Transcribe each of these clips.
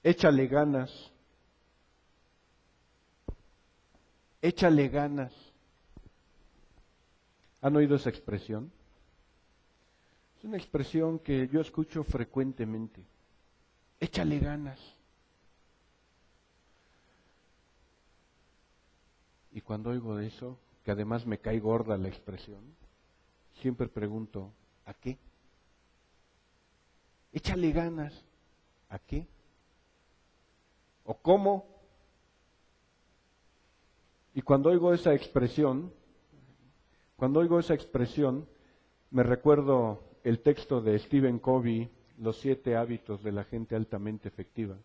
Échale ganas. Échale ganas. ¿Han oído esa expresión? Es una expresión que yo escucho frecuentemente. Échale ganas. Y cuando oigo de eso, que además me cae gorda la expresión, siempre pregunto, ¿a qué? Échale ganas. ¿A qué? ¿O cómo? Y cuando oigo esa expresión, me recuerdo el texto de Stephen Covey, Los 7 hábitos de la gente altamente efectiva,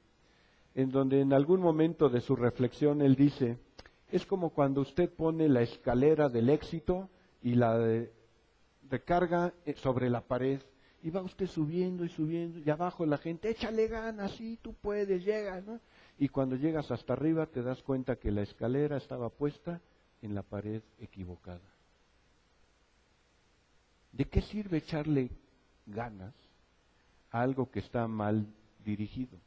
en donde en algún momento de su reflexión él dice, es como cuando usted pone la escalera del éxito y la recarga sobre la pared, y va usted subiendo y subiendo, y abajo la gente, échale ganas, sí, tú puedes, llega, ¿no? Y cuando llegas hasta arriba te das cuenta que la escalera estaba puesta en la pared equivocada. ¿De qué sirve echarle ganas a algo que está mal dirigido?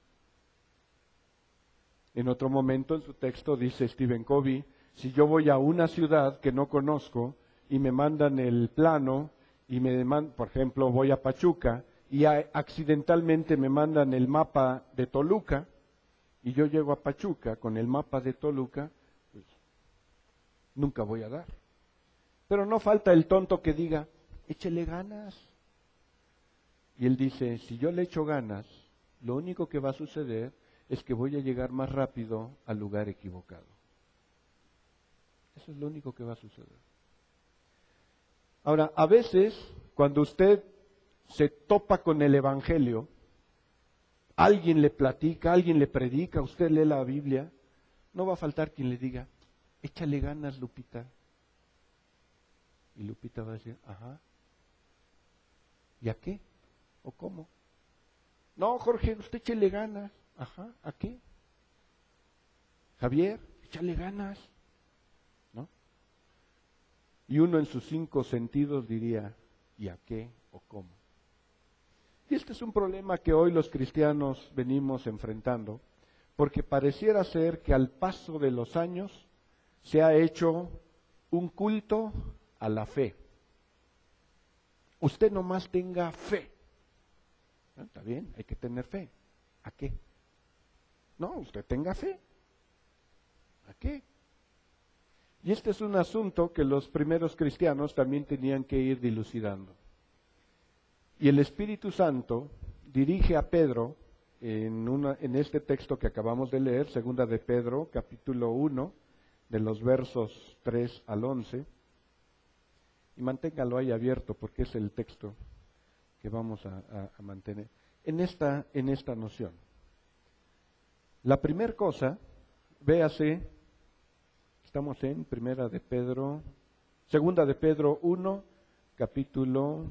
En otro momento en su texto dice Stephen Covey, si yo voy a una ciudad que no conozco y me mandan el plano y me demandan, por ejemplo, voy a Pachuca y accidentalmente me mandan el mapa de Toluca, y yo llego a Pachuca con el mapa de Toluca, pues nunca voy a dar. Pero no falta el tonto que diga, échele ganas. Y él dice, si yo le echo ganas, lo único que va a suceder es que voy a llegar más rápido al lugar equivocado. Eso es lo único que va a suceder. Ahora, a veces, cuando usted se topa con el Evangelio, alguien le platica, alguien le predica, usted lee la Biblia, no va a faltar quien le diga, échale ganas, Lupita. Y Lupita va a decir, ajá. ¿Y a qué? ¿O cómo? No, Jorge, usted échale ganas. Ajá, ¿a qué? Javier, échale ganas. ¿No? Y uno en sus 5 sentidos diría, ¿y a qué o cómo? Y este es un problema que hoy los cristianos venimos enfrentando, porque pareciera ser que al paso de los años se ha hecho un culto a la fe. Usted nomás tenga fe. Está bien, hay que tener fe. ¿A qué? No, usted tenga fe. ¿A qué? Y este es un asunto que los primeros cristianos también tenían que ir dilucidando. Y el Espíritu Santo dirige a Pedro en este texto que acabamos de leer, segunda de Pedro, capítulo 1, de los versos 3 al 11. Y manténgalo ahí abierto porque es el texto que vamos a mantener en esta noción. La primera cosa, véase, estamos en segunda de Pedro 1, capítulo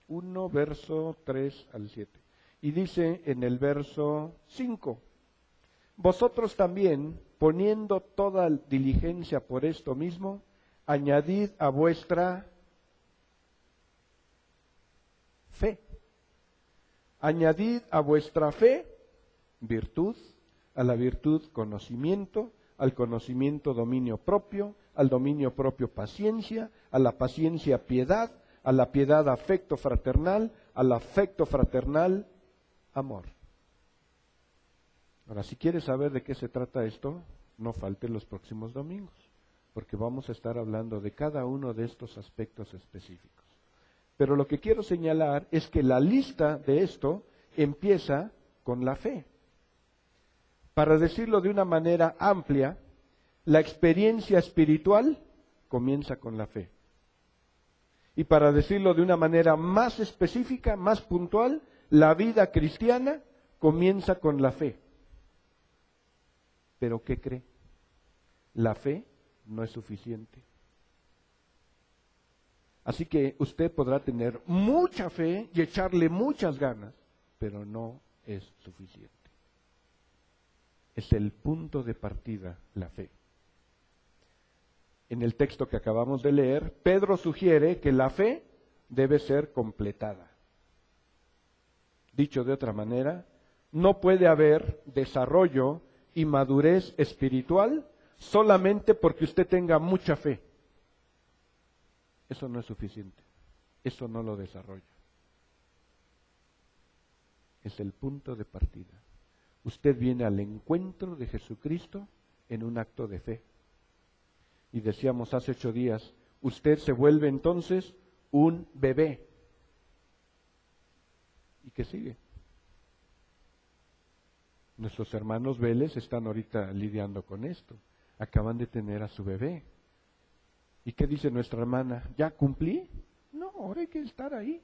1, verso 3 al 7. Y dice en el verso 5, vosotros también, poniendo toda diligencia por esto mismo, añadid a vuestra fe. Añadid a vuestra fe virtud, a la virtud conocimiento, al conocimiento dominio propio, al dominio propio paciencia, a la paciencia piedad, a la piedad afecto fraternal, al afecto fraternal amor. Ahora, si quieres saber de qué se trata esto, no falte los próximos domingos, porque vamos a estar hablando de cada uno de estos aspectos específicos. Pero lo que quiero señalar es que la lista de esto empieza con la fe. Para decirlo de una manera amplia, la experiencia espiritual comienza con la fe. Y para decirlo de una manera más específica, más puntual, la vida cristiana comienza con la fe. ¿Pero qué cree? La fe no es suficiente. Así que usted podrá tener mucha fe y echarle muchas ganas, pero no es suficiente. Es el punto de partida, la fe. en el texto que acabamos de leer, Pedro sugiere que la fe debe ser completada. Dicho de otra manera, no puede haber desarrollo y madurez espiritual solamente porque usted tenga mucha fe. Eso no es suficiente. Eso no lo desarrolla. Es el punto de partida. Usted viene al encuentro de Jesucristo en un acto de fe. Y decíamos hace 8 días, usted se vuelve entonces un bebé. ¿Y qué sigue? Nuestros hermanos Vélez están ahorita lidiando con esto. Acaban de tener a su bebé. ¿Y qué dice nuestra hermana? ¿Ya cumplí? No, ahora hay que estar ahí.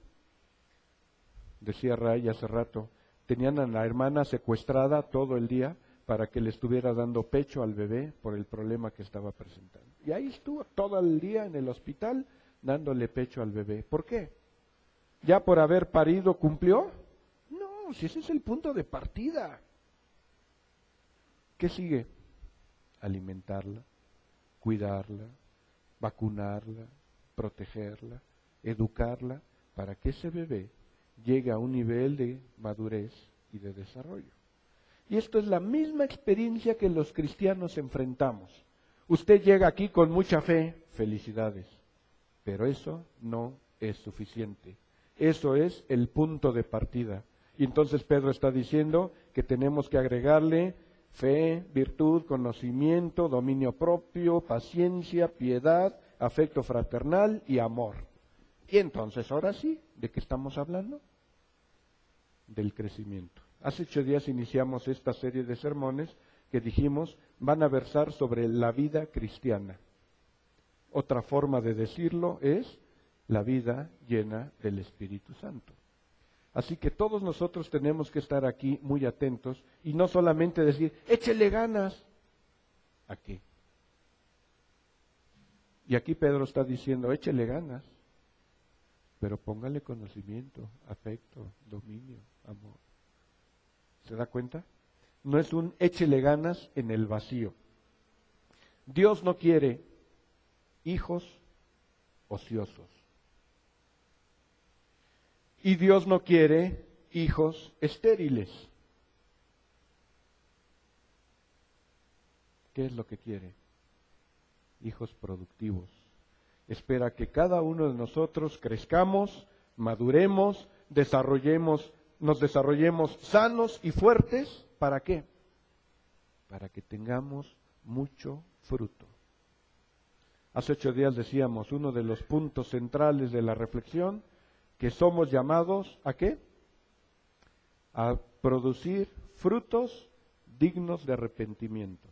Decía Ray hace rato, tenían a la hermana secuestrada todo el día para que le estuviera dando pecho al bebé por el problema que estaba presentando. Y ahí estuvo todo el día en el hospital dándole pecho al bebé. ¿Por qué? ¿Ya por haber parido cumplió? No, si ese es el punto de partida. ¿Qué sigue? Alimentarla, cuidarla, vacunarla, protegerla, educarla, para que ese bebé llegue a un nivel de madurez y de desarrollo. Y esto es la misma experiencia que los cristianos enfrentamos. Usted llega aquí con mucha fe, felicidades, pero eso no es suficiente. Eso es el punto de partida. Y entonces Pedro está diciendo que tenemos que agregarle fe, virtud, conocimiento, dominio propio, paciencia, piedad, afecto fraternal y amor. Y entonces, ahora sí, ¿de qué estamos hablando? Del crecimiento. Hace 8 días iniciamos esta serie de sermones que dijimos van a versar sobre la vida cristiana. Otra forma de decirlo es la vida llena del Espíritu Santo. Así que todos nosotros tenemos que estar aquí muy atentos y no solamente decir, échele ganas. ¿A qué? Y aquí Pedro está diciendo, échele ganas, pero póngale conocimiento, afecto, dominio, amor. ¿Se da cuenta? No es un échele ganas en el vacío. Dios no quiere hijos ociosos. Y Dios no quiere hijos estériles. ¿Qué es lo que quiere? Hijos productivos. Espera que cada uno de nosotros crezcamos, maduremos, nos desarrollemos sanos y fuertes. ¿Para qué? Para que tengamos mucho fruto. Hace 8 días decíamos, uno de los puntos centrales de la reflexión, que somos llamados ¿a qué? A producir frutos dignos de arrepentimiento.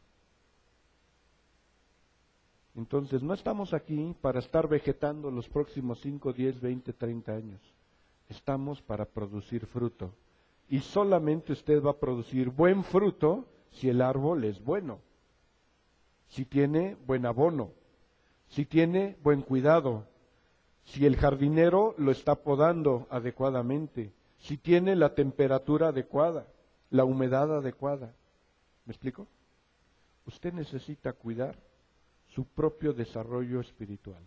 Entonces, no estamos aquí para estar vegetando los próximos 5, 10, 20, 30 años. Estamos para producir fruto. Y solamente usted va a producir buen fruto si el árbol es bueno, si tiene buen abono, si tiene buen cuidado, si el jardinero lo está podando adecuadamente, si tiene la temperatura adecuada, la humedad adecuada. ¿Me explico? Usted necesita cuidar su propio desarrollo espiritual.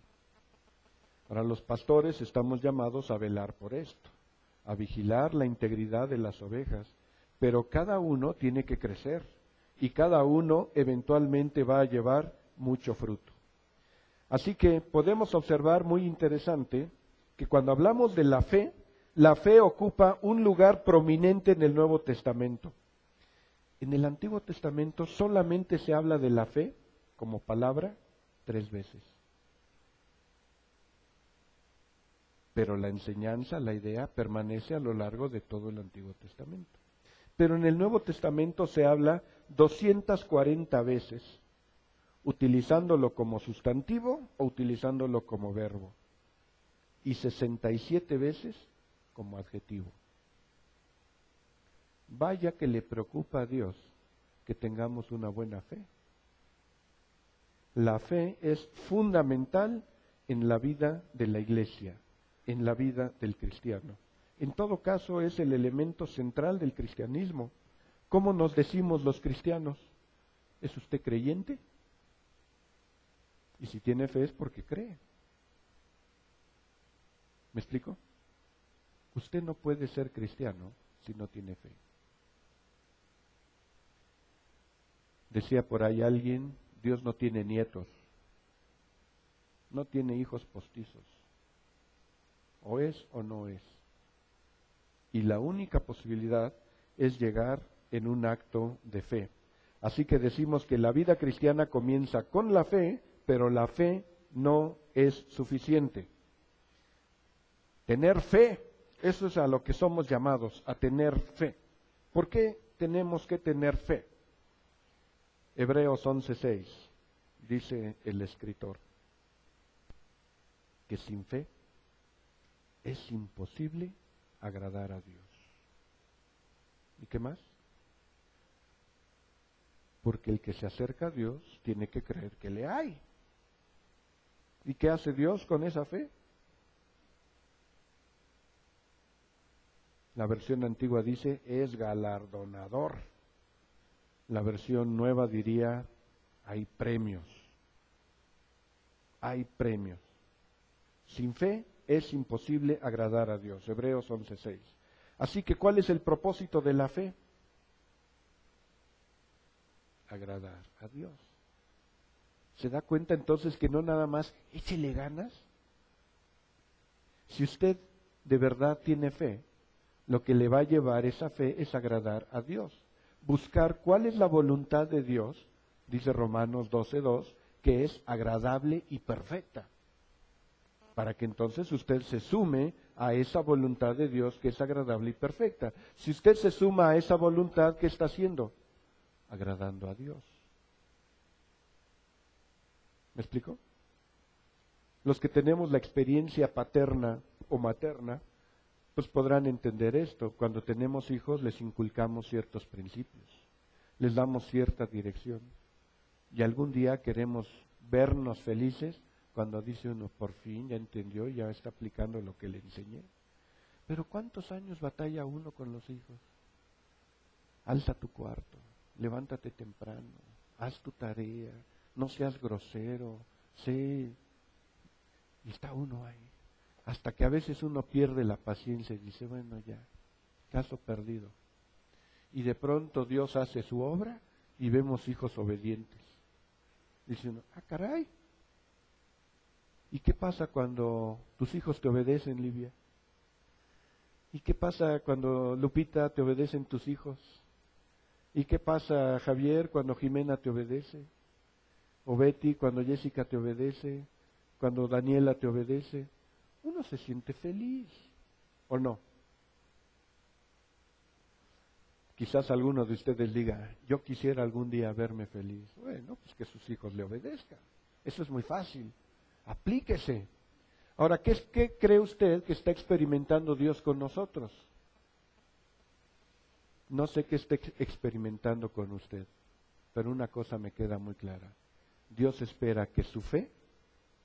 Ahora los pastores estamos llamados a velar por esto, a vigilar la integridad de las ovejas, pero cada uno tiene que crecer y cada uno eventualmente va a llevar mucho fruto. Así que podemos observar muy interesante que cuando hablamos de la fe ocupa un lugar prominente en el Nuevo Testamento. En el Antiguo Testamento solamente se habla de la fe como palabra 3 veces. Pero la enseñanza, la idea, permanece a lo largo de todo el Antiguo Testamento. Pero en el Nuevo Testamento se habla 240 veces, utilizándolo como sustantivo o utilizándolo como verbo, y 67 veces como adjetivo. Vaya que le preocupa a Dios que tengamos una buena fe. La fe es fundamental en la vida de la iglesia, en la vida del cristiano. En todo caso es el elemento central del cristianismo. ¿Cómo nos decimos los cristianos? ¿Es usted creyente? Y si tiene fe es porque cree. ¿Me explico? Usted no puede ser cristiano si no tiene fe. Decía por ahí alguien, Dios no tiene nietos, no tiene hijos postizos. O es o no es. Y la única posibilidad es llegar en un acto de fe. Así que decimos que la vida cristiana comienza con la fe, pero la fe no es suficiente. Tener fe, eso es a lo que somos llamados, a tener fe. ¿Por qué tenemos que tener fe? Hebreos 11:6, dice el escritor, que sin fe es imposible agradar a Dios. ¿Y qué más? Porque el que se acerca a Dios tiene que creer que le hay. ¿Y qué hace Dios con esa fe? La versión antigua dice, es galardonador. La versión nueva diría, hay premios. Hay premios. Sin fe es imposible agradar a Dios. Hebreos 11:6. Así que, ¿cuál es el propósito de la fe? Agradar a Dios. ¿Se da cuenta entonces que no nada más échele ganas? Si usted de verdad tiene fe, lo que le va a llevar esa fe es agradar a Dios. Buscar cuál es la voluntad de Dios, dice Romanos 12:2, que es agradable y perfecta. Para que entonces usted se sume a esa voluntad de Dios que es agradable y perfecta. Si usted se suma a esa voluntad, ¿qué está haciendo? Agradando a Dios. ¿Me explico? Los que tenemos la experiencia paterna o materna, pues podrán entender esto. Cuando tenemos hijos les inculcamos ciertos principios, les damos cierta dirección. Y algún día queremos vernos felices cuando dice uno, por fin ya entendió y ya está aplicando lo que le enseñé. Pero ¿cuántos años batalla uno con los hijos? Alza tu cuarto, levántate temprano, haz tu tarea, no seas grosero, sé... Y está uno ahí. Hasta que a veces uno pierde la paciencia y dice, bueno ya, caso perdido. Y de pronto Dios hace su obra y vemos hijos obedientes. Dice uno, ah caray. ¿Y qué pasa cuando tus hijos te obedecen, Livia? ¿Y qué pasa cuando Lupita te obedecen tus hijos? ¿Y qué pasa, Javier, cuando Jimena te obedece? ¿O Betty cuando Jessica te obedece? ¿Cuando Daniela te obedece? Uno se siente feliz, ¿o no? Quizás alguno de ustedes diga, yo quisiera algún día verme feliz. Bueno, pues que sus hijos le obedezcan. Eso es muy fácil. Aplíquese. Ahora, ¿qué cree usted que está experimentando Dios con nosotros? No sé qué está experimentando con usted, pero una cosa me queda muy clara. Dios espera que su fe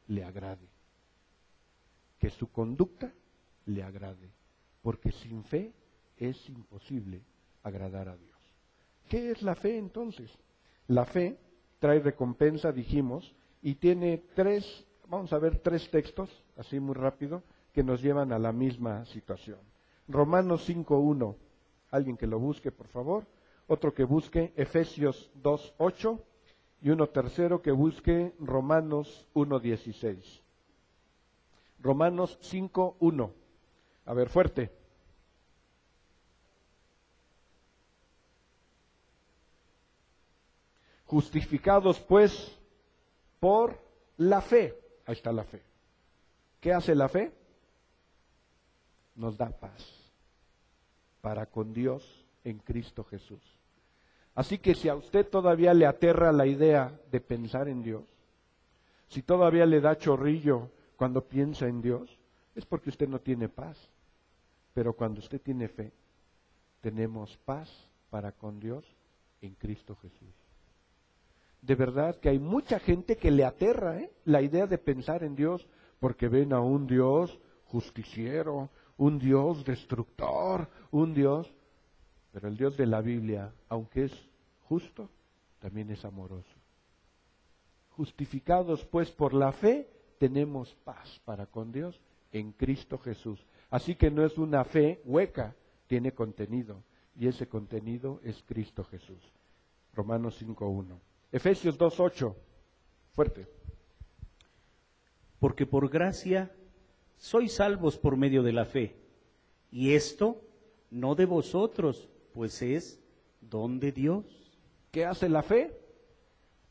le agrade, que su conducta le agrade, porque sin fe es imposible agradar a Dios. ¿Qué es la fe entonces? La fe trae recompensa, dijimos, y tiene vamos a ver tres textos, así muy rápido, que nos llevan a la misma situación. Romanos 5:1, alguien que lo busque, por favor. Otro que busque Efesios 2:8 y uno tercero que busque Romanos 1:16. Romanos 5:1. A ver, fuerte. Justificados pues por la fe. Ahí está la fe. ¿Qué hace la fe? Nos da paz para con Dios en Cristo Jesús. Así que si a usted todavía le aterra la idea de pensar en Dios, si todavía le da chorrillo cuando piensa en Dios, es porque usted no tiene paz. Pero cuando usted tiene fe, tenemos paz para con Dios en Cristo Jesús. De verdad que hay mucha gente que le aterra la idea de pensar en Dios, porque ven a un Dios justiciero, un Dios destructor, un Dios... Pero el Dios de la Biblia, aunque es justo, también es amoroso. Justificados pues por la fe, tenemos paz para con Dios en Cristo Jesús. Así que no es una fe hueca, tiene contenido, y ese contenido es Cristo Jesús. Romanos 5:1. Efesios 2:8, fuerte. Porque por gracia sois salvos por medio de la fe, y esto no de vosotros, pues es don de Dios. ¿Qué hace la fe?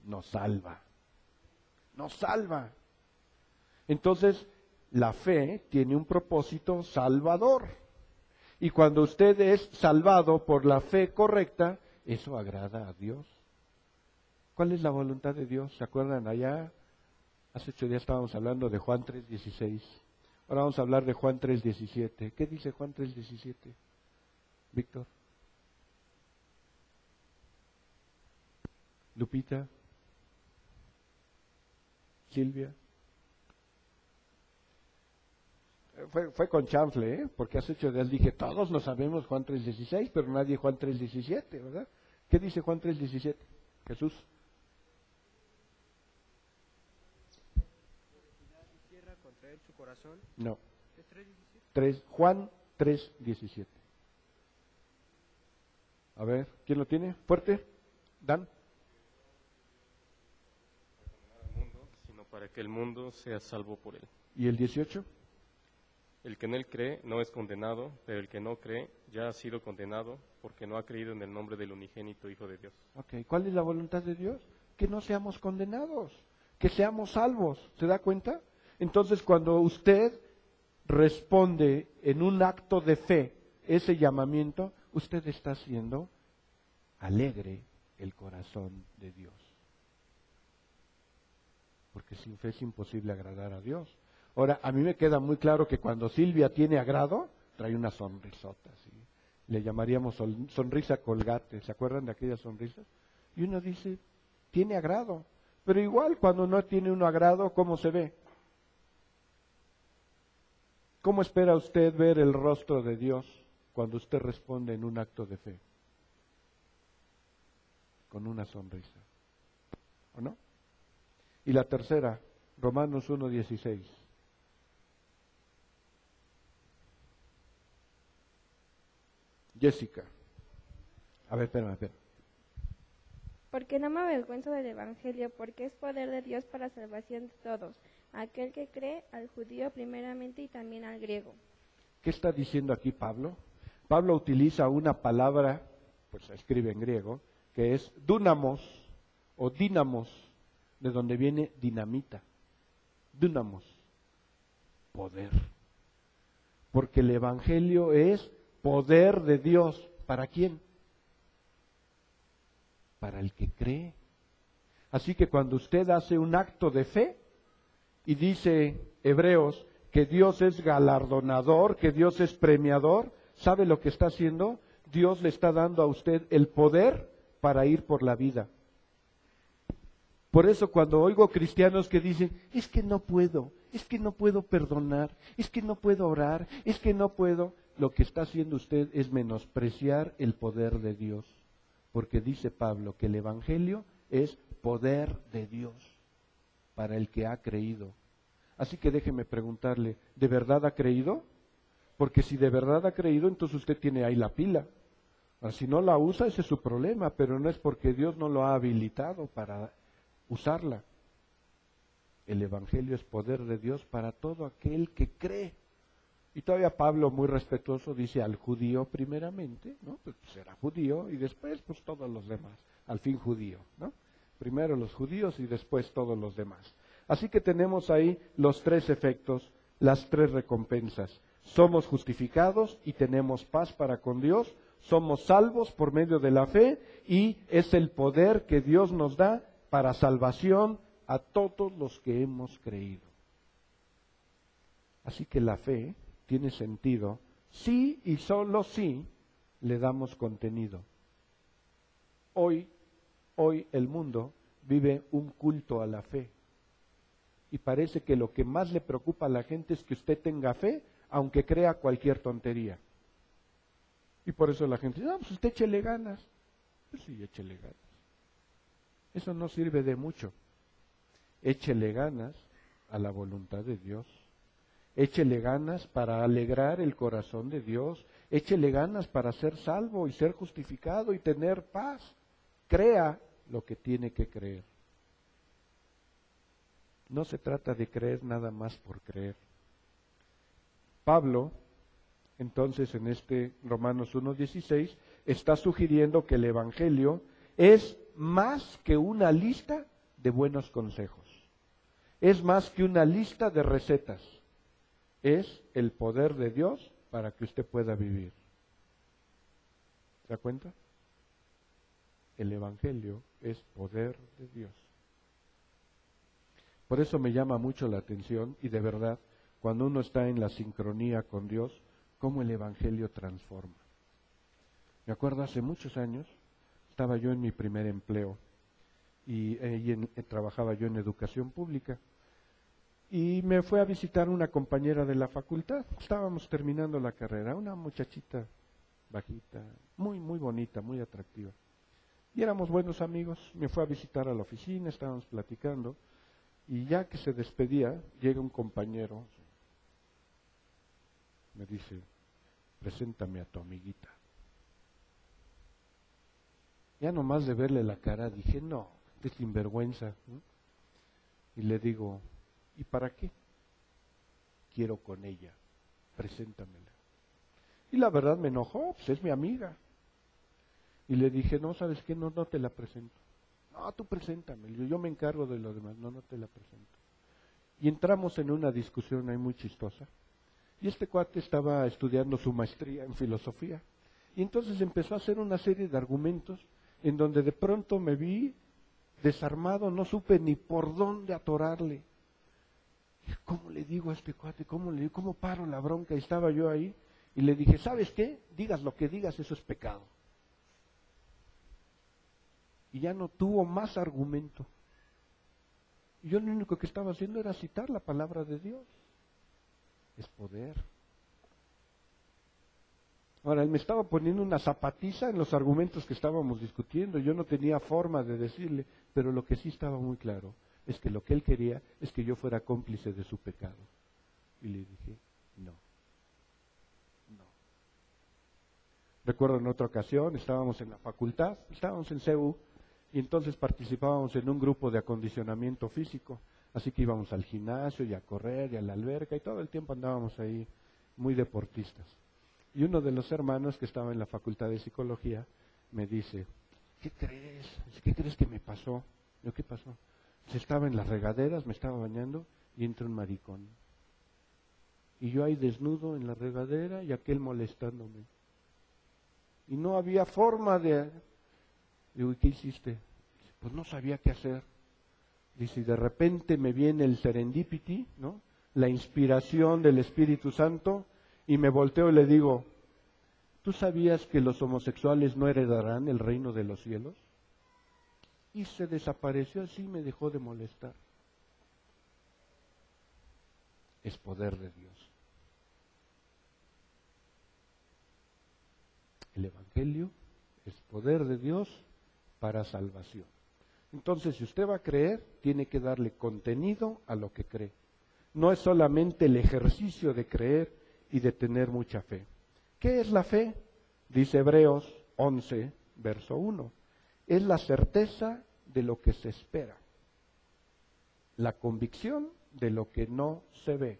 Nos salva. Nos salva. Entonces, la fe tiene un propósito salvador. Y cuando usted es salvado por la fe correcta, eso agrada a Dios. ¿Cuál es la voluntad de Dios? ¿Se acuerdan allá? Hace 8 días estábamos hablando de Juan 3:16. Ahora vamos a hablar de Juan 3:17. ¿Qué dice Juan 3:17? Víctor. Lupita. Silvia. Fue con chanfle, porque hace 8 días dije, todos lo sabemos Juan 3:16, pero nadie Juan 3:17, ¿verdad? ¿Qué dice Juan 3:17? Jesús. No. Juan 3:17. A ver, ¿quién lo tiene? ¿Fuerte? ¿Dan? Sino para que el mundo sea salvo por él. ¿Y el 18? El que en él cree no es condenado, pero el que no cree ya ha sido condenado porque no ha creído en el nombre del unigénito Hijo de Dios. Ok, ¿cuál es la voluntad de Dios? Que no seamos condenados, que seamos salvos. ¿Se da cuenta? Entonces, cuando usted responde en un acto de fe ese llamamiento, usted está haciendo alegre el corazón de Dios. Porque sin fe es imposible agradar a Dios. Ahora, a mí me queda muy claro que cuando Silvia tiene agrado, trae una sonrisota, ¿sí? Le llamaríamos sonrisa colgate, ¿se acuerdan de aquellas sonrisas? Y uno dice, tiene agrado, pero igual cuando no tiene uno agrado, ¿cómo se ve? ¿Cómo espera usted ver el rostro de Dios cuando usted responde en un acto de fe? Con una sonrisa, ¿o no? Y la tercera, Romanos 1:16. Jessica. A ver, espérame. Porque no me avergüenzo del Evangelio, porque es poder de Dios para salvación de todos, aquel que cree, al judío primeramente y también al griego. ¿Qué está diciendo aquí Pablo? Pablo utiliza una palabra, pues se escribe en griego, que es dunamos o dinamos, de donde viene dinamita. Dunamos, poder. Porque el Evangelio es poder de Dios. ¿Para quién? Para el que cree. Así que cuando usted hace un acto de fe y dice Hebreos que Dios es galardonador, que Dios es premiador, ¿sabe lo que está haciendo? Dios le está dando a usted el poder para ir por la vida. Por eso cuando oigo cristianos que dicen, es que no puedo perdonar, es que no puedo orar, es que no puedo, lo que está haciendo usted es menospreciar el poder de Dios. Porque dice Pablo que el Evangelio es poder de Dios para el que ha creído. Así que déjeme preguntarle, ¿de verdad ha creído? Porque si de verdad ha creído, entonces usted tiene ahí la pila. Si no la usa, ese es su problema, pero no es porque Dios no lo ha habilitado para usarla. El Evangelio es poder de Dios para todo aquel que cree. Y todavía Pablo, muy respetuoso, dice al judío primeramente, ¿no? Pues será judío y después pues todos los demás, al fin judío, ¿no? Primero los judíos y después todos los demás. Así que tenemos ahí los 3 efectos, las 3 recompensas. Somos justificados y tenemos paz para con Dios, somos salvos por medio de la fe y es el poder que Dios nos da para salvación a todos los que hemos creído. Así que la fe tiene sentido si y solo si le damos contenido. Hoy el mundo vive un culto a la fe. Y parece que lo que más le preocupa a la gente es que usted tenga fe, aunque crea cualquier tontería. Y por eso la gente dice, no, pues usted échele ganas. Pues sí, échele ganas. Eso no sirve de mucho. échele ganas a la voluntad de Dios. Échele ganas para alegrar el corazón de Dios. Échele ganas para ser salvo y ser justificado y tener paz. Crea lo que tiene que creer. No se trata de creer nada más por creer. Pablo, entonces en este Romanos 1:16, está sugiriendo que el Evangelio es más que una lista de buenos consejos. Es más que una lista de recetas. Es el poder de Dios para que usted pueda vivir. ¿Se da cuenta? El Evangelio es poder de Dios. Por eso me llama mucho la atención, y de verdad, cuando uno está en la sincronía con Dios, cómo el Evangelio transforma. Me acuerdo hace muchos años, estaba yo en mi primer empleo, y trabajaba yo en educación pública, y me fue a visitar una compañera de la facultad. Estábamos terminando la carrera, una muchachita bajita, muy, muy bonita, muy atractiva. Y éramos buenos amigos. Me fue a visitar a la oficina, estábamos platicando, y ya que se despedía, llega un compañero, me dice, preséntame a tu amiguita. Ya nomás de verle la cara dije, no, qué sinvergüenza, ¿no? Y le digo, ¿y para qué? Quiero con ella, preséntamela. Y la verdad me enojó, pues es mi amiga. Y le dije, no, ¿sabes qué? No te la presento. No, tú preséntamela, yo me encargo de lo demás, no te la presento. Y entramos en una discusión ahí muy chistosa. Y este cuate estaba estudiando su maestría en filosofía. Y entonces empezó a hacer una serie de argumentos en donde de pronto me vi desarmado, no supe ni por dónde atorarle. ¿Cómo le digo a este cuate? ¿Cómo paro la bronca? Y estaba yo ahí y le dije, ¿sabes qué? Digas lo que digas, eso es pecado. Y ya no tuvo más argumento. Y yo lo único que estaba haciendo era citar la palabra de Dios. Es poder. Ahora, él me estaba poniendo una zapatiza en los argumentos que estábamos discutiendo. Yo no tenía forma de decirle, pero lo que sí estaba muy claro es que lo que él quería es que yo fuera cómplice de su pecado. Y le dije, no. Recuerdo en otra ocasión, estábamos en la facultad, estábamos en CEU, y entonces participábamos en un grupo de acondicionamiento físico. Así que íbamos al gimnasio y a correr y a la alberca y todo el tiempo andábamos ahí muy deportistas. Y uno de los hermanos que estaba en la facultad de psicología me dice, ¿qué crees? ¿Qué crees que me pasó? Yo, ¿qué pasó? Se estaba en las regaderas, me estaba bañando y entra un maricón. Y yo ahí desnudo en la regadera y aquel molestándome. Y no había forma de... Digo, ¿y qué hiciste? Pues no sabía qué hacer. Dice, y de repente me viene el serendipity, ¿no? La inspiración del Espíritu Santo, y me volteo y le digo, ¿tú sabías que los homosexuales no heredarán el reino de los cielos? Y se desapareció así, me dejó de molestar. Es poder de Dios. El Evangelio es poder de Dios para salvación. Entonces, si usted va a creer, tiene que darle contenido a lo que cree. No es solamente el ejercicio de creer y de tener mucha fe. ¿Qué es la fe? Dice Hebreos 11, verso 1. Es la certeza de lo que se espera, la convicción de lo que no se ve.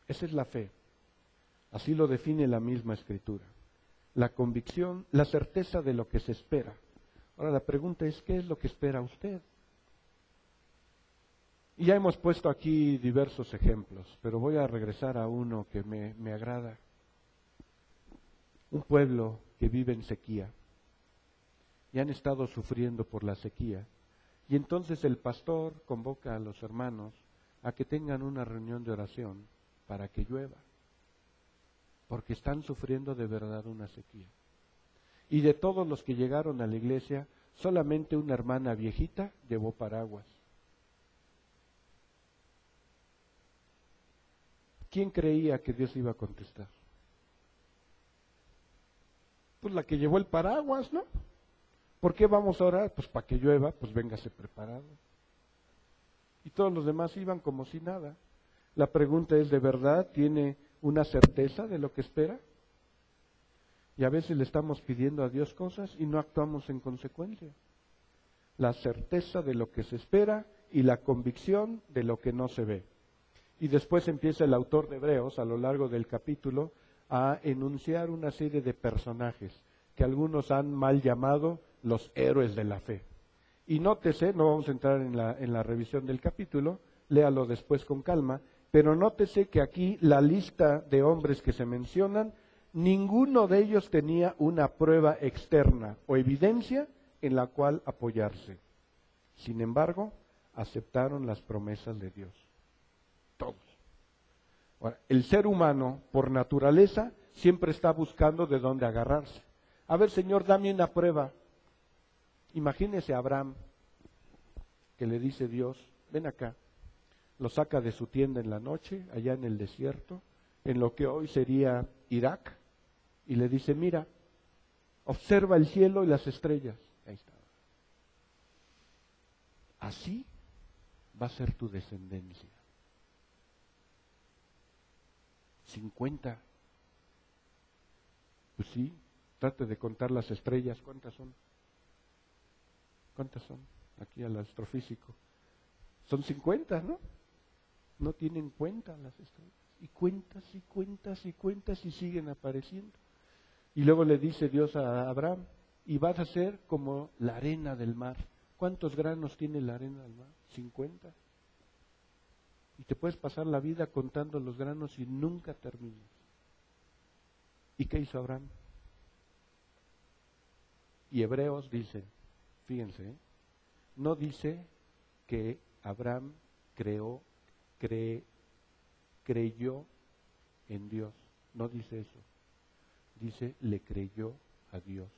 Esa es la fe. Así lo define la misma Escritura. La convicción, la certeza de lo que se espera. Ahora la pregunta es, ¿qué es lo que espera usted? Y ya hemos puesto aquí diversos ejemplos, pero voy a regresar a uno que me agrada. Un pueblo que vive en sequía y han estado sufriendo por la sequía. Y entonces el pastor convoca a los hermanos a que tengan una reunión de oración para que llueva, porque están sufriendo de verdad una sequía. Y de todos los que llegaron a la iglesia, solamente una hermana viejita llevó paraguas. ¿Quién creía que Dios iba a contestar? Pues la que llevó el paraguas, ¿no? ¿Por qué vamos a orar? Pues para que llueva, pues véngase preparado. todos los demás iban como si nada. La pregunta es, ¿de verdad tiene una certeza de lo que espera? Y a veces le estamos pidiendo a Dios cosas y no actuamos en consecuencia. La certeza de lo que se espera y la convicción de lo que no se ve. Y después empieza el autor de Hebreos, a lo largo del capítulo, a enunciar una serie de personajes que algunos han mal llamado los héroes de la fe. Y nótese, no vamos a entrar en la revisión del capítulo, léalo después con calma, pero nótese que aquí la lista de hombres que se mencionan, ninguno de ellos tenía una prueba externa o evidencia en la cual apoyarse. Sin embargo, aceptaron las promesas de Dios. Todos. Ahora, el ser humano, por naturaleza, siempre está buscando de dónde agarrarse. A ver, Señor, dame una prueba. Imagínese a Abraham, que le dice Dios, ven acá. Lo saca de su tienda en la noche, allá en el desierto, en lo que hoy sería Irak, y le dice, mira, observa el cielo y las estrellas. Ahí está. Así va a ser tu descendencia. 50. Pues sí, trate de contar las estrellas. ¿Cuántas son? ¿Cuántas son? Aquí al astrofísico. Son 50, ¿no? No tienen cuenta las estrellas. Y cuentas y cuentas y cuentas y siguen apareciendo. Y luego le dice Dios a Abraham, y vas a ser como la arena del mar. ¿Cuántos granos tiene la arena del mar? 50. Y te puedes pasar la vida contando los granos y nunca terminas. ¿Y qué hizo Abraham? Y Hebreos dice, fíjense, no dice que Abraham creyó en Dios. No dice eso. Dice, le creyó a Dios.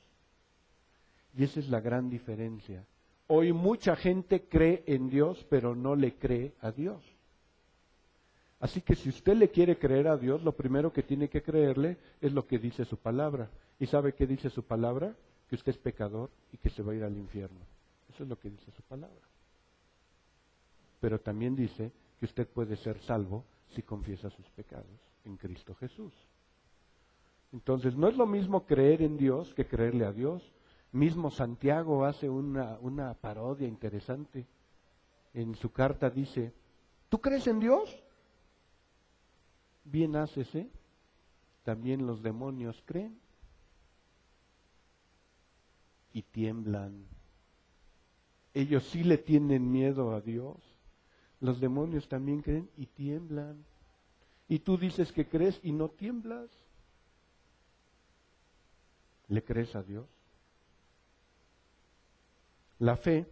Y esa es la gran diferencia. Hoy mucha gente cree en Dios, pero no le cree a Dios. Así que si usted le quiere creer a Dios, lo primero que tiene que creerle es lo que dice su palabra. ¿Y sabe qué dice su palabra? Que usted es pecador y que se va a ir al infierno. Eso es lo que dice su palabra. Pero también dice que usted puede ser salvo si confiesa sus pecados en Cristo Jesús. Entonces, no es lo mismo creer en Dios que creerle a Dios. Mismo Santiago hace una parodia interesante. En su carta dice, ¿tú crees en Dios? Bien haces, ¿eh? También los demonios creen y tiemblan. Ellos sí le tienen miedo a Dios. Los demonios también creen y tiemblan. Y tú dices que crees y no tiemblas. ¿Le crees a Dios? La fe,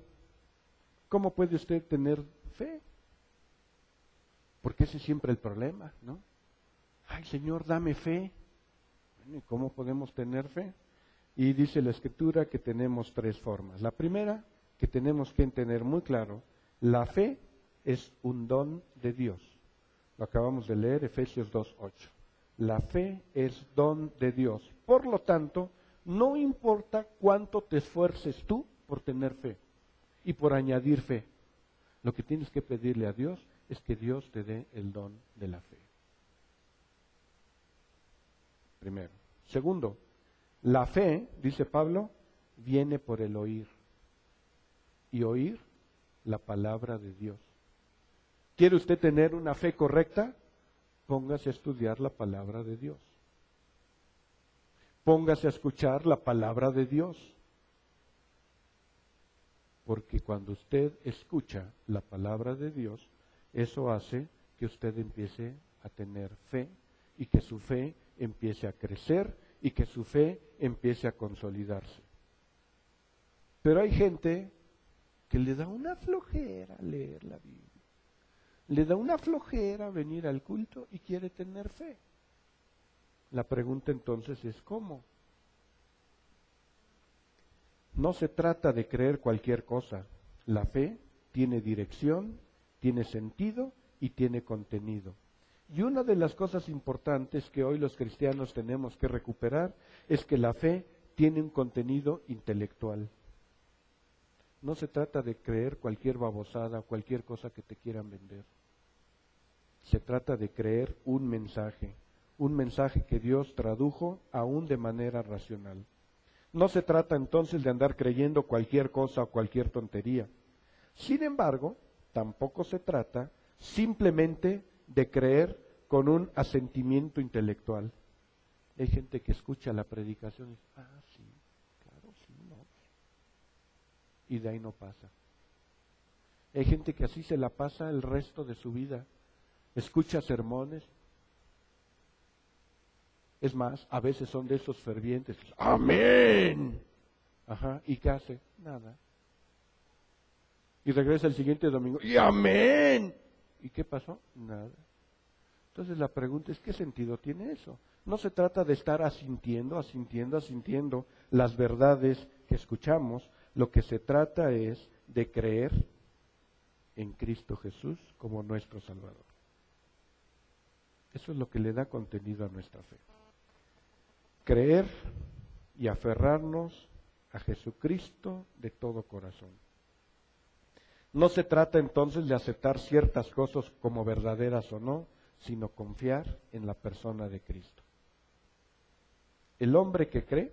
¿cómo puede usted tener fe? Porque ese es siempre el problema, ¿no? Ay, Señor, dame fe. Bueno, ¿y cómo podemos tener fe? Y dice la Escritura que tenemos 3 formas. La primera, que tenemos que tener muy claro, la fe es un don de Dios. Lo acabamos de leer, Efesios 2:8. La fe es don de Dios. Por lo tanto, no importa cuánto te esfuerces tú por tener fe y por añadir fe. Lo que tienes que pedirle a Dios es que Dios te dé el don de la fe. Primero. Segundo, la fe, dice Pablo, viene por el oír. Y oír la palabra de Dios. ¿Quiere usted tener una fe correcta? Póngase a estudiar la palabra de Dios. Póngase a escuchar la palabra de Dios. Porque cuando usted escucha la palabra de Dios, eso hace que usted empiece a tener fe y que su fe empiece a crecer y que su fe empiece a consolidarse. Pero hay gente que le da una flojera leer la Biblia. Le da una flojera venir al culto y quiere tener fe. La pregunta entonces es ¿cómo? No se trata de creer cualquier cosa. La fe tiene dirección, tiene sentido y tiene contenido. Y una de las cosas importantes que hoy los cristianos tenemos que recuperar es que la fe tiene un contenido intelectual. No se trata de creer cualquier babosada o cualquier cosa que te quieran vender. Se trata de creer un mensaje que Dios tradujo aún de manera racional. No se trata entonces de andar creyendo cualquier cosa o cualquier tontería. Sin embargo, tampoco se trata simplemente de creer con un asentimiento intelectual. Hay gente que escucha la predicación y dice, sí, claro, sí, no. Y de ahí no pasa. Hay gente que así se la pasa el resto de su vida. Escucha sermones. Es más, a veces son de esos fervientes. ¡Amén! Ajá, ¿y qué hace? Nada. Y regresa el siguiente domingo. ¡Y amén! ¿Y qué pasó? Nada. Entonces la pregunta es, ¿qué sentido tiene eso? No se trata de estar asintiendo las verdades que escuchamos. Lo que se trata es de creer en Cristo Jesús como nuestro Salvador. Eso es lo que le da contenido a nuestra fe. Creer y aferrarnos a Jesucristo de todo corazón. No se trata entonces de aceptar ciertas cosas como verdaderas o no, sino confiar en la persona de Cristo. El hombre que cree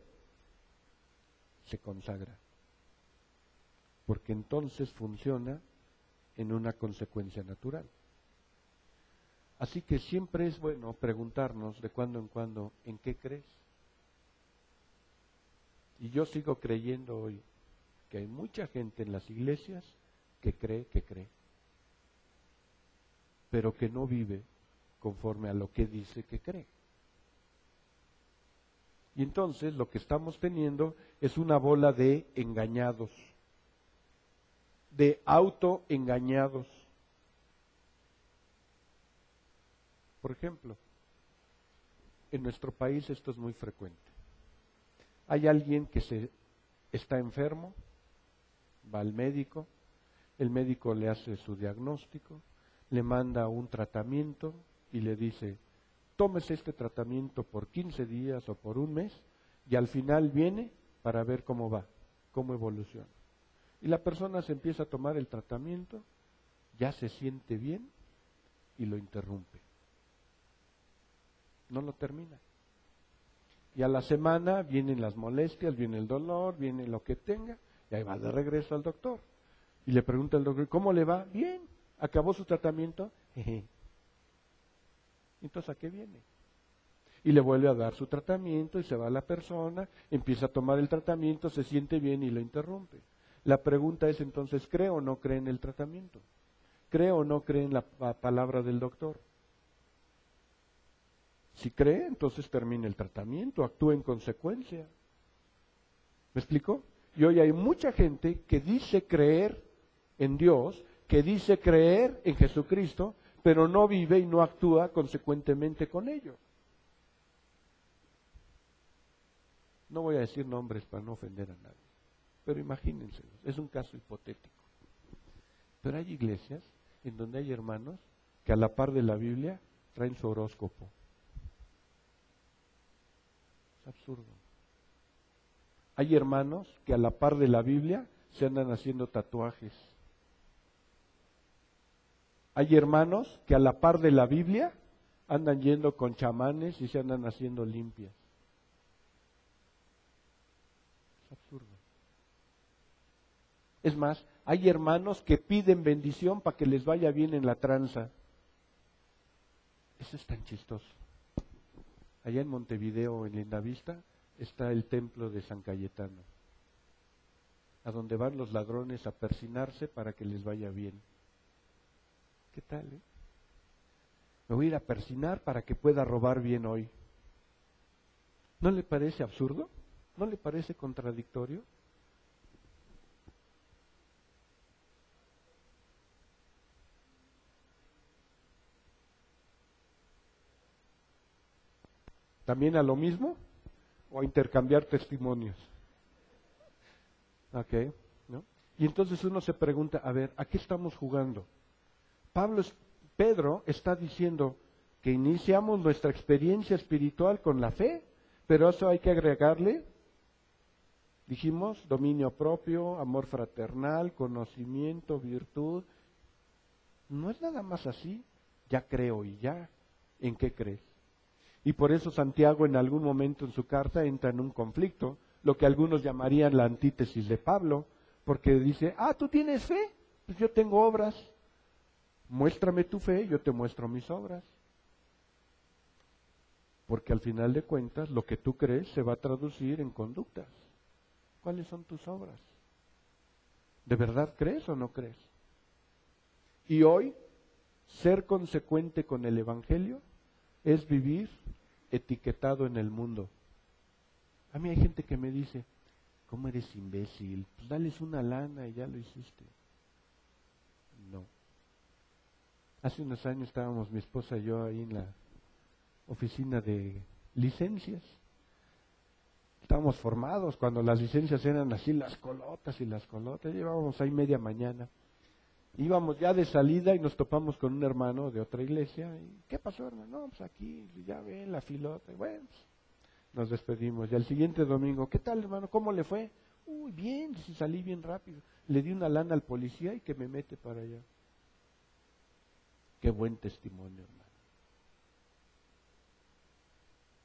se consagra, porque entonces funciona en una consecuencia natural. Así que siempre es bueno preguntarnos de cuando en cuando, ¿en qué crees? Y yo sigo creyendo hoy que hay mucha gente en las iglesias que cree, pero que no vive conforme a lo que dice que cree. Y entonces lo que estamos teniendo es una bola de engañados, de autoengañados. Por ejemplo, en nuestro país esto es muy frecuente. Hay alguien que está enfermo, va al médico, el médico le hace su diagnóstico, le manda un tratamiento y le dice, tómese este tratamiento por 15 días o por un mes y al final viene para ver cómo va, cómo evoluciona. Y la persona se empieza a tomar el tratamiento, ya se siente bien y lo interrumpe. No lo termina. Y a la semana vienen las molestias, viene el dolor, viene lo que tenga, y ahí va de regreso al doctor. Y le pregunta al doctor, ¿cómo le va? Bien, ¿acabó su tratamiento? Jeje. Entonces, ¿a qué viene? Y le vuelve a dar su tratamiento y se va la persona, empieza a tomar el tratamiento, se siente bien y lo interrumpe. La pregunta es entonces, ¿cree o no cree en el tratamiento? ¿Cree o no cree en la palabra del doctor? Si cree, entonces termine el tratamiento, actúe en consecuencia. ¿Me explico? Y hoy hay mucha gente que dice creer en Dios, que dice creer en Jesucristo, pero no vive y no actúa consecuentemente con ello. No voy a decir nombres para no ofender a nadie, pero imagínense, es un caso hipotético. Pero hay iglesias en donde hay hermanos que a la par de la Biblia traen su horóscopo. Es absurdo. Hay hermanos que a la par de la Biblia se andan haciendo tatuajes. Hay hermanos que a la par de la Biblia andan yendo con chamanes y se andan haciendo limpias. Es absurdo. Es más, hay hermanos que piden bendición para que les vaya bien en la tranza. Eso es tan chistoso. Allá en Montevideo, en Lindavista, está el templo de San Cayetano, a donde van los ladrones a persinarse para que les vaya bien. ¿Qué tal, Me voy a ir a persinar para que pueda robar bien hoy. ¿No le parece absurdo? ¿No le parece contradictorio? ¿También a lo mismo? ¿O a intercambiar testimonios? Ok, ¿no? Y entonces uno se pregunta, a ver, ¿a qué estamos jugando? Pedro está diciendo que iniciamos nuestra experiencia espiritual con la fe, pero eso hay que agregarle Dijimos dominio propio, amor fraternal, conocimiento, virtud. No es nada más así, ya creo y ya. ¿En qué crees? Y por eso Santiago en algún momento en su carta entra en un conflicto, lo que algunos llamarían la antítesis de Pablo, porque dice, ¿tú tienes fe? Pues yo tengo obras. Muéstrame tu fe, yo te muestro mis obras. Porque al final de cuentas, lo que tú crees se va a traducir en conductas. ¿Cuáles son tus obras? ¿De verdad crees o no crees? Y hoy, ser consecuente con el Evangelio es vivir etiquetado en el mundo. A mí hay gente que me dice, ¿cómo eres imbécil? Pues dales una lana y ya lo hiciste. No. Hace unos años estábamos mi esposa y yo ahí en la oficina de licencias. Estábamos formados cuando las licencias eran así, las colotas y las colotas. Llevábamos ahí media mañana. Íbamos ya de salida y nos topamos con un hermano de otra iglesia. Y, ¿qué pasó, hermano? No, pues aquí, ya ven la filota. Y bueno, pues, nos despedimos. Y al siguiente domingo, ¿qué tal, hermano? ¿Cómo le fue? Uy, bien, sí, salí bien rápido. Le di una lana al policía y que me mete para allá. Qué buen testimonio, hermano.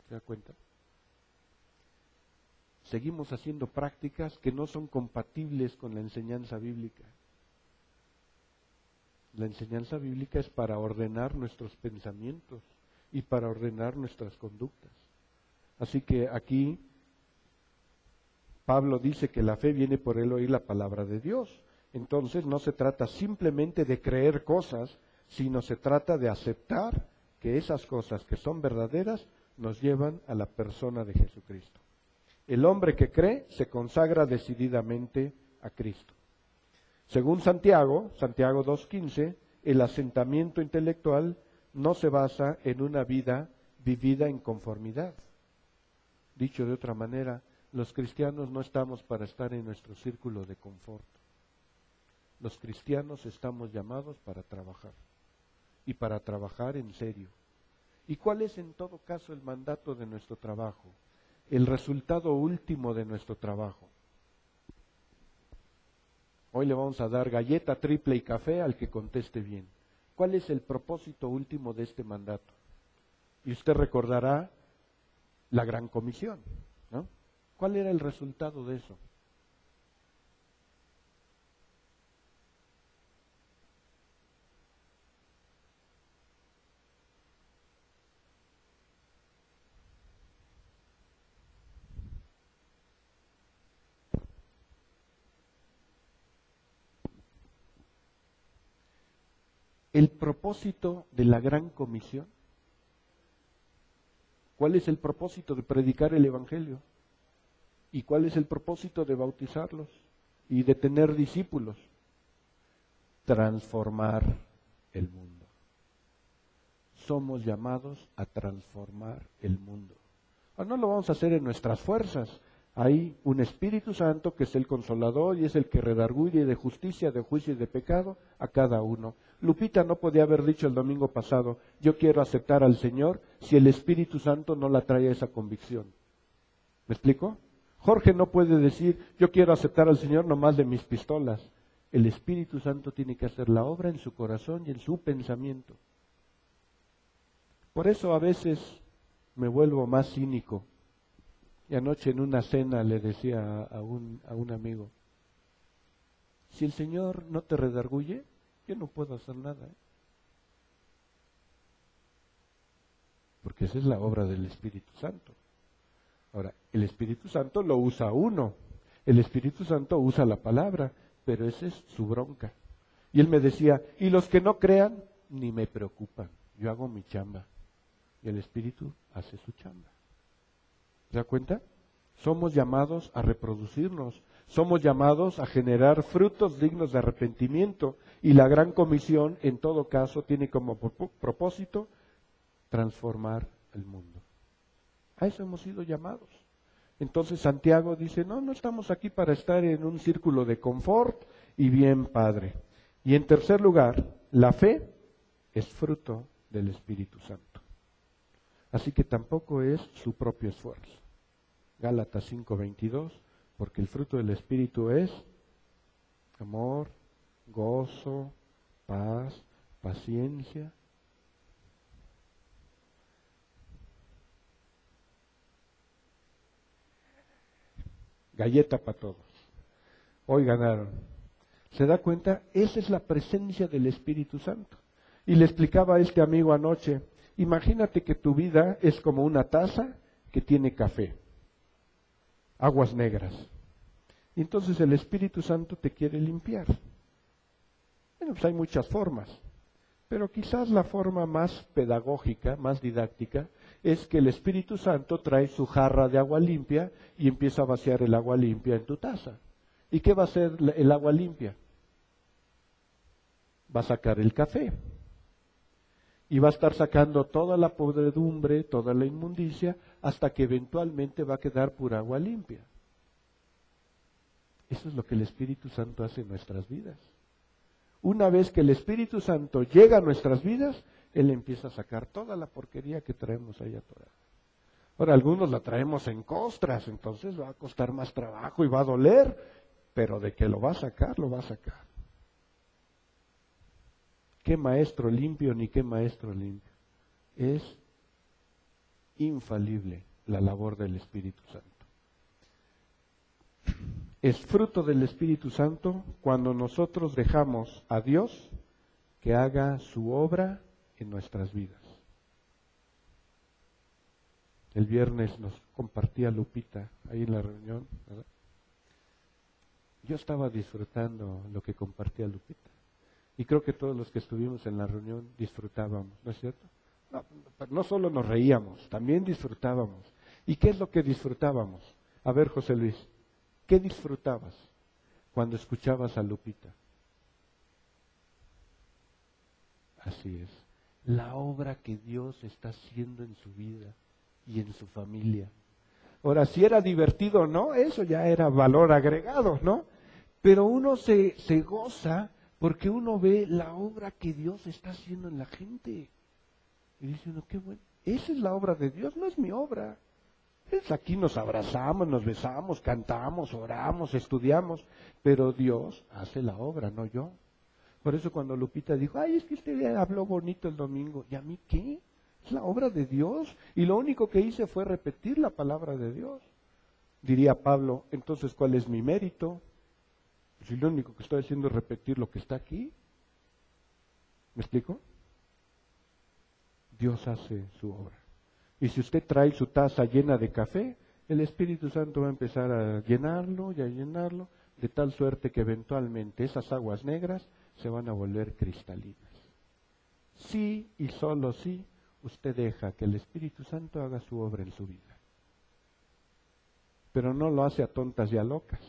¿Se da cuenta? Seguimos haciendo prácticas que no son compatibles con la enseñanza bíblica. La enseñanza bíblica es para ordenar nuestros pensamientos y para ordenar nuestras conductas. Así que aquí Pablo dice que la fe viene por el oír la palabra de Dios. Entonces no se trata simplemente de creer cosas, sino se trata de aceptar que esas cosas que son verdaderas nos llevan a la persona de Jesucristo. El hombre que cree se consagra decididamente a Cristo. Según Santiago 2:15, el asentamiento intelectual no se basa en una vida vivida en conformidad. Dicho de otra manera, los cristianos no estamos para estar en nuestro círculo de confort. Los cristianos estamos llamados para trabajar, y para trabajar en serio. ¿Y cuál es en todo caso el mandato de nuestro trabajo? El resultado último de nuestro trabajo. Hoy le vamos a dar galleta triple y café al que conteste bien. ¿Cuál es el propósito último de este mandato? Y usted recordará la gran comisión, ¿no? ¿Cuál era el resultado de eso? El propósito de la gran comisión. ¿Cuál es el propósito de predicar el Evangelio? ¿Y cuál es el propósito de bautizarlos y de tener discípulos? Transformar el mundo. Somos llamados a transformar el mundo. No lo vamos a hacer en nuestras fuerzas. Hay un Espíritu Santo que es el Consolador y es el que redarguye de justicia, de juicio y de pecado a cada uno. Lupita no podía haber dicho el domingo pasado, yo quiero aceptar al Señor si el Espíritu Santo no la trae esa convicción. ¿Me explico? Jorge no puede decir, yo quiero aceptar al Señor nomás de mis pistolas. El Espíritu Santo tiene que hacer la obra en su corazón y en su pensamiento. Por eso a veces me vuelvo más cínico. Y anoche en una cena le decía a un amigo, si el Señor no te redarguye, yo no puedo hacer nada. Porque esa es la obra del Espíritu Santo. Ahora, el Espíritu Santo lo usa uno. El Espíritu Santo usa la palabra, pero esa es su bronca. Y él me decía, y los que no crean, ni me preocupan. Yo hago mi chamba. Y el Espíritu hace su chamba. ¿Se da cuenta? Somos llamados a reproducirnos, somos llamados a generar frutos dignos de arrepentimiento y la gran comisión en todo caso tiene como propósito transformar el mundo. A eso hemos sido llamados. Entonces Santiago dice, no estamos aquí para estar en un círculo de confort y bien padre. Y en tercer lugar, la fe es fruto del Espíritu Santo. Así que tampoco es su propio esfuerzo. Gálatas 5:22, Porque el fruto del Espíritu es amor, gozo, paz, paciencia. Galleta para todos. Hoy ganaron. ¿Se da cuenta? Esa es la presencia del Espíritu Santo. Y le explicaba a este amigo anoche, imagínate que tu vida es como una taza que tiene café, aguas negras. Y entonces el Espíritu Santo te quiere limpiar. Bueno, pues hay muchas formas, pero quizás la forma más pedagógica, más didáctica, es que el Espíritu Santo trae su jarra de agua limpia y empieza a vaciar el agua limpia en tu taza. ¿Y qué va a hacer el agua limpia? Va a sacar el café. Y va a estar sacando toda la podredumbre, toda la inmundicia, hasta que eventualmente va a quedar pura agua limpia. Eso es lo que el Espíritu Santo hace en nuestras vidas. Una vez que el Espíritu Santo llega a nuestras vidas, Él empieza a sacar toda la porquería que traemos ahí atorada. Ahora, algunos la traemos en costras, entonces va a costar más trabajo y va a doler, pero de que lo va a sacar, lo va a sacar. ¿Qué maestro limpio ni qué maestro limpio? Es infalible la labor del Espíritu Santo. Es fruto del Espíritu Santo cuando nosotros dejamos a Dios que haga su obra en nuestras vidas. El viernes nos compartía Lupita ahí en la reunión, ¿verdad? Yo estaba disfrutando lo que compartía Lupita. Y creo que todos los que estuvimos en la reunión disfrutábamos, ¿no es cierto? No solo nos reíamos, también disfrutábamos. ¿Y qué es lo que disfrutábamos? A ver, José Luis, ¿qué disfrutabas cuando escuchabas a Lupita? Así es, la obra que Dios está haciendo en su vida y en su familia. Ahora, si era divertido o no, eso ya era valor agregado, ¿no? Pero uno se goza porque uno ve la obra que Dios está haciendo en la gente. Y dice uno, qué bueno, esa es la obra de Dios, no es mi obra. Es aquí nos abrazamos, nos besamos, cantamos, oramos, estudiamos, pero Dios hace la obra, no yo. Por eso cuando Lupita dijo, ay, es que usted habló bonito el domingo, ¿y a mí qué? Es la obra de Dios, y lo único que hice fue repetir la palabra de Dios. Diría Pablo, entonces, ¿cuál es mi mérito? Si lo único que estoy haciendo es repetir lo que está aquí. ¿Me explico? Dios hace su obra. Y si usted trae su taza llena de café, el Espíritu Santo va a empezar a llenarlo y a llenarlo, de tal suerte que eventualmente esas aguas negras se van a volver cristalinas. Sí y solo sí, usted deja que el Espíritu Santo haga su obra en su vida. Pero no lo hace a tontas y a locas.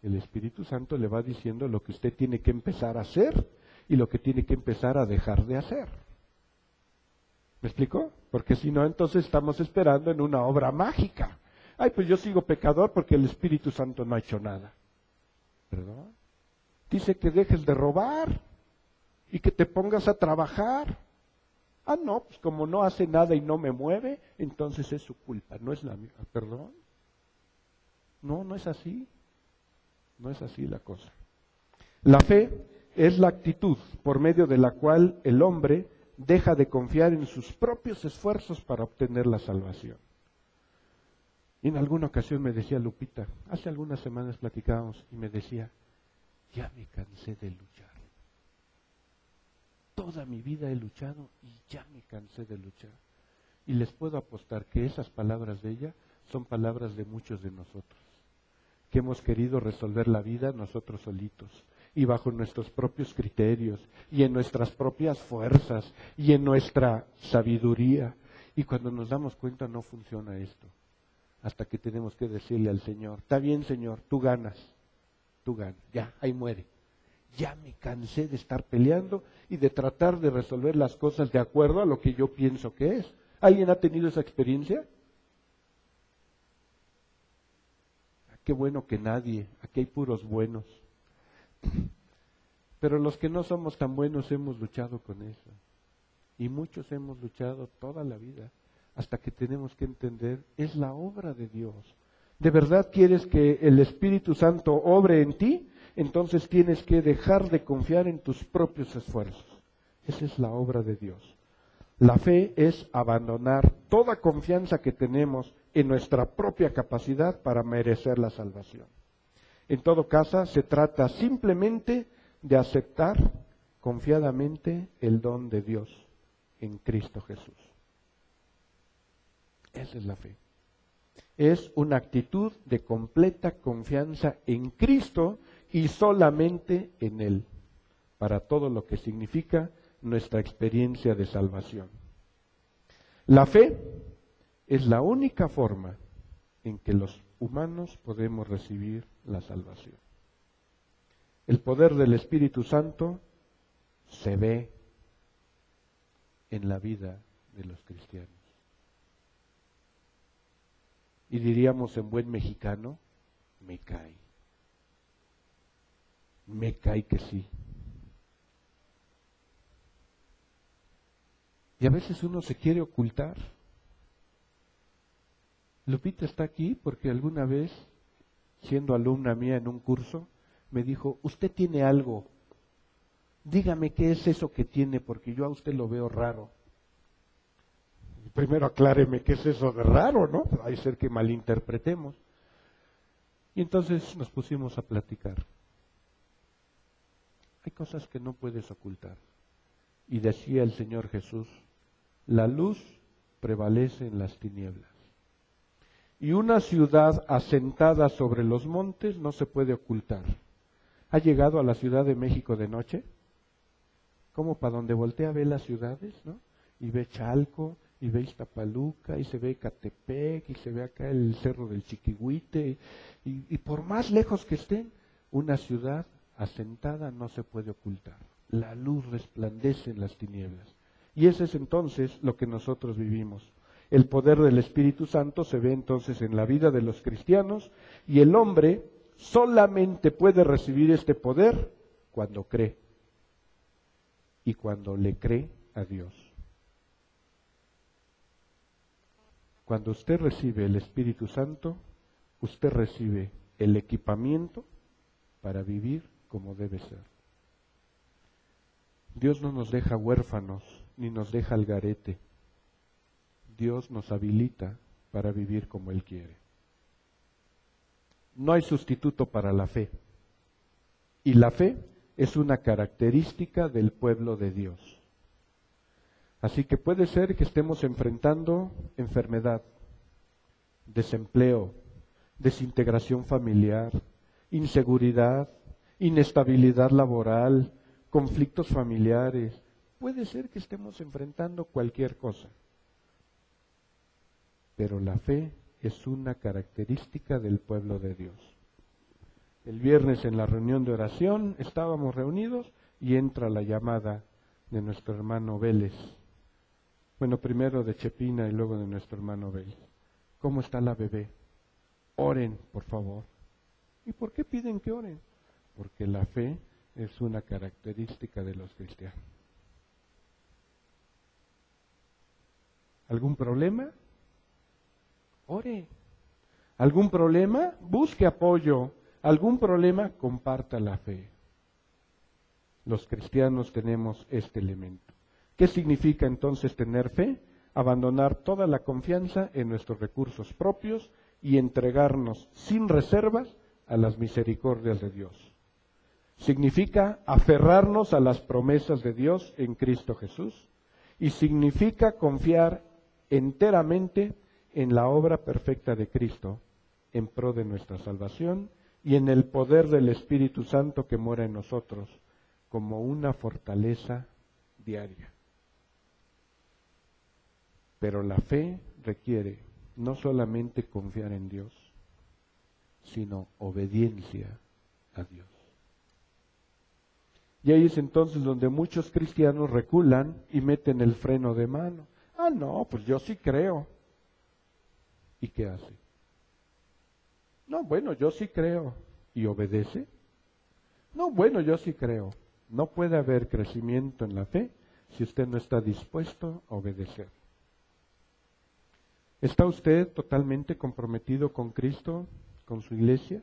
El Espíritu Santo le va diciendo lo que usted tiene que empezar a hacer y lo que tiene que empezar a dejar de hacer. ¿Me explico? Porque si no, entonces estamos esperando en una obra mágica. Ay, pues yo sigo pecador porque el Espíritu Santo no ha hecho nada. ¿Perdón? Dice que dejes de robar y que te pongas a trabajar. Ah, no, pues como no hace nada y no me mueve, entonces es su culpa, no es la mía. ¿Perdón? No, no es así. No es así la cosa. La fe es la actitud por medio de la cual el hombre deja de confiar en sus propios esfuerzos para obtener la salvación. Y en alguna ocasión me decía Lupita, hace algunas semanas platicábamos y me decía, ya me cansé de luchar. Toda mi vida he luchado y ya me cansé de luchar. Y les puedo apostar que esas palabras de ella son palabras de muchos de nosotros, que hemos querido resolver la vida nosotros solitos, y bajo nuestros propios criterios, y en nuestras propias fuerzas, y en nuestra sabiduría. Y cuando nos damos cuenta no funciona esto, hasta que tenemos que decirle al Señor, está bien Señor, tú ganas, ya, ahí muere. Ya me cansé de estar peleando y de tratar de resolver las cosas de acuerdo a lo que yo pienso que es. ¿Alguien ha tenido esa experiencia? Qué bueno que nadie, aquí hay puros buenos. Pero los que no somos tan buenos hemos luchado con eso. Y muchos hemos luchado toda la vida, hasta que tenemos que entender, es la obra de Dios. ¿De verdad quieres que el Espíritu Santo obre en ti? Entonces tienes que dejar de confiar en tus propios esfuerzos. Esa es la obra de Dios. La fe es abandonar toda confianza que tenemos en nuestra propia capacidad para merecer la salvación. En todo caso, se trata simplemente de aceptar confiadamente el don de Dios en Cristo Jesús. Esa es la fe. Es una actitud de completa confianza en Cristo y solamente en Él, para todo lo que significa nuestra experiencia de salvación. La fe es la única forma en que los humanos podemos recibir la salvación. El poder del Espíritu Santo se ve en la vida de los cristianos. Y diríamos en buen mexicano, me cae. Me cae que sí. Y a veces uno se quiere ocultar. Lupita está aquí porque alguna vez, siendo alumna mía en un curso, me dijo, usted tiene algo, dígame qué es eso que tiene porque yo a usted lo veo raro. Primero acláreme qué es eso de raro, ¿no? Hay ser que malinterpretemos. Y entonces nos pusimos a platicar. Hay cosas que no puedes ocultar. Y decía el Señor Jesús, la luz prevalece en las tinieblas. Y una ciudad asentada sobre los montes no se puede ocultar. ¿Ha llegado a la Ciudad de México de noche? Como para donde voltea ve las ciudades, ¿no? Y ve Chalco, y ve Iztapaluca, y se ve Ecatepec, y se ve acá el Cerro del Chiquihuite, y por más lejos que estén, una ciudad asentada no se puede ocultar. La luz resplandece en las tinieblas. Y ese es entonces lo que nosotros vivimos. El poder del Espíritu Santo se ve entonces en la vida de los cristianos, y el hombre solamente puede recibir este poder cuando cree, y cuando le cree a Dios. Cuando usted recibe el Espíritu Santo, usted recibe el equipamiento para vivir como debe ser. Dios no nos deja huérfanos, ni nos deja al garete. Dios nos habilita para vivir como Él quiere. No hay sustituto para la fe. Y la fe es una característica del pueblo de Dios. Así que puede ser que estemos enfrentando enfermedad, desempleo, desintegración familiar, inseguridad, inestabilidad laboral, conflictos familiares. Puede ser que estemos enfrentando cualquier cosa. Pero la fe es una característica del pueblo de Dios. El viernes en la reunión de oración estábamos reunidos y entra la llamada de nuestro hermano Vélez. Bueno, primero de Chepina y luego de nuestro hermano Vélez. ¿Cómo está la bebé? Oren, por favor. ¿Y por qué piden que oren? Porque la fe es una característica de los cristianos. ¿Algún problema? Ore. ¿Algún problema? Busque apoyo. ¿Algún problema? Comparta la fe. Los cristianos tenemos este elemento. ¿Qué significa entonces tener fe? Abandonar toda la confianza en nuestros recursos propios y entregarnos sin reservas a las misericordias de Dios. Significa aferrarnos a las promesas de Dios en Cristo Jesús y significa confiar enteramente en la obra perfecta de Cristo en pro de nuestra salvación y en el poder del Espíritu Santo que mora en nosotros como una fortaleza diaria. Pero la fe requiere no solamente confiar en Dios, sino obediencia a Dios. Y ahí es entonces donde muchos cristianos reculan y meten el freno de mano. Ah, no, pues yo sí creo. ¿Y qué hace? No, bueno, yo sí creo. ¿Y obedece? No, bueno, yo sí creo. No puede haber crecimiento en la fe si usted no está dispuesto a obedecer. ¿Está usted totalmente comprometido con Cristo, con su iglesia?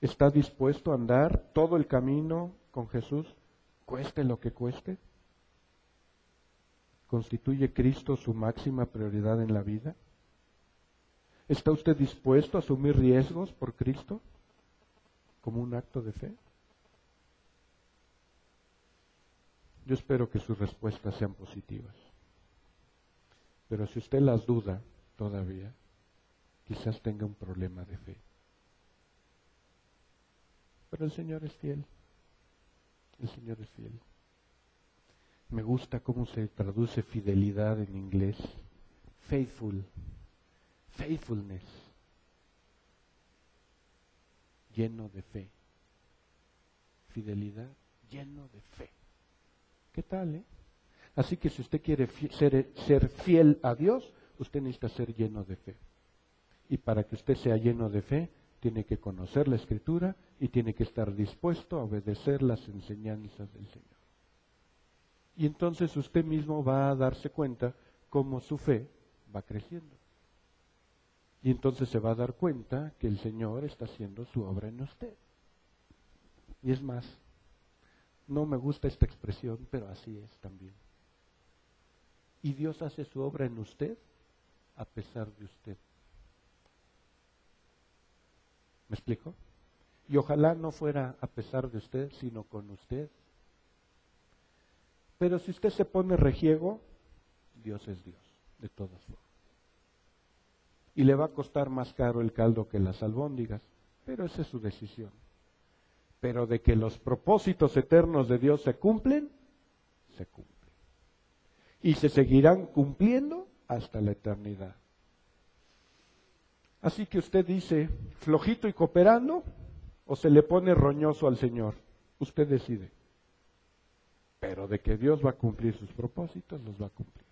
¿Está dispuesto a andar todo el camino con Jesús, cueste lo que cueste? ¿Constituye Cristo su máxima prioridad en la vida? ¿Está usted dispuesto a asumir riesgos por Cristo como un acto de fe? Yo espero que sus respuestas sean positivas. Pero si usted las duda todavía, quizás tenga un problema de fe. Pero el Señor es fiel. El Señor es fiel. Me gusta cómo se traduce fidelidad en inglés. Faithful. Faithfulness. Lleno de fe. Fidelidad, lleno de fe. ¿Qué tal, eh? Así que si usted quiere ser fiel a Dios, usted necesita ser lleno de fe. Y para que usted sea lleno de fe, tiene que conocer la Escritura y tiene que estar dispuesto a obedecer las enseñanzas del Señor. Y entonces usted mismo va a darse cuenta cómo su fe va creciendo. Y entonces se va a dar cuenta que el Señor está haciendo su obra en usted. Y es más, no me gusta esta expresión, pero así es también. Y Dios hace su obra en usted a pesar de usted. ¿Me explico? Y ojalá no fuera a pesar de usted, sino con usted. Pero si usted se pone rejiego, Dios es Dios, de todas formas. Y le va a costar más caro el caldo que las albóndigas, pero esa es su decisión. Pero de que los propósitos eternos de Dios se cumplen, se cumplen. Y se seguirán cumpliendo hasta la eternidad. Así que usted dice, flojito y cooperando, o se le pone roñoso al Señor. Usted decide. Pero de que Dios va a cumplir sus propósitos, los va a cumplir.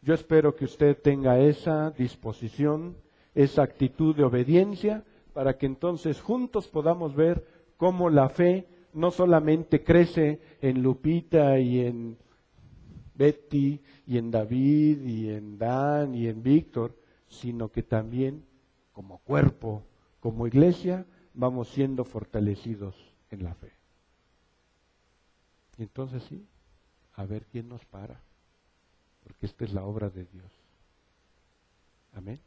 Yo espero que usted tenga esa disposición, esa actitud de obediencia, para que entonces juntos podamos ver cómo la fe no solamente crece en Lupita y en Betty y en David y en Dan y en Víctor, sino que también como cuerpo, como iglesia, vamos siendo fortalecidos en la fe. Y entonces sí, a ver quién nos para, porque esta es la obra de Dios. Amén.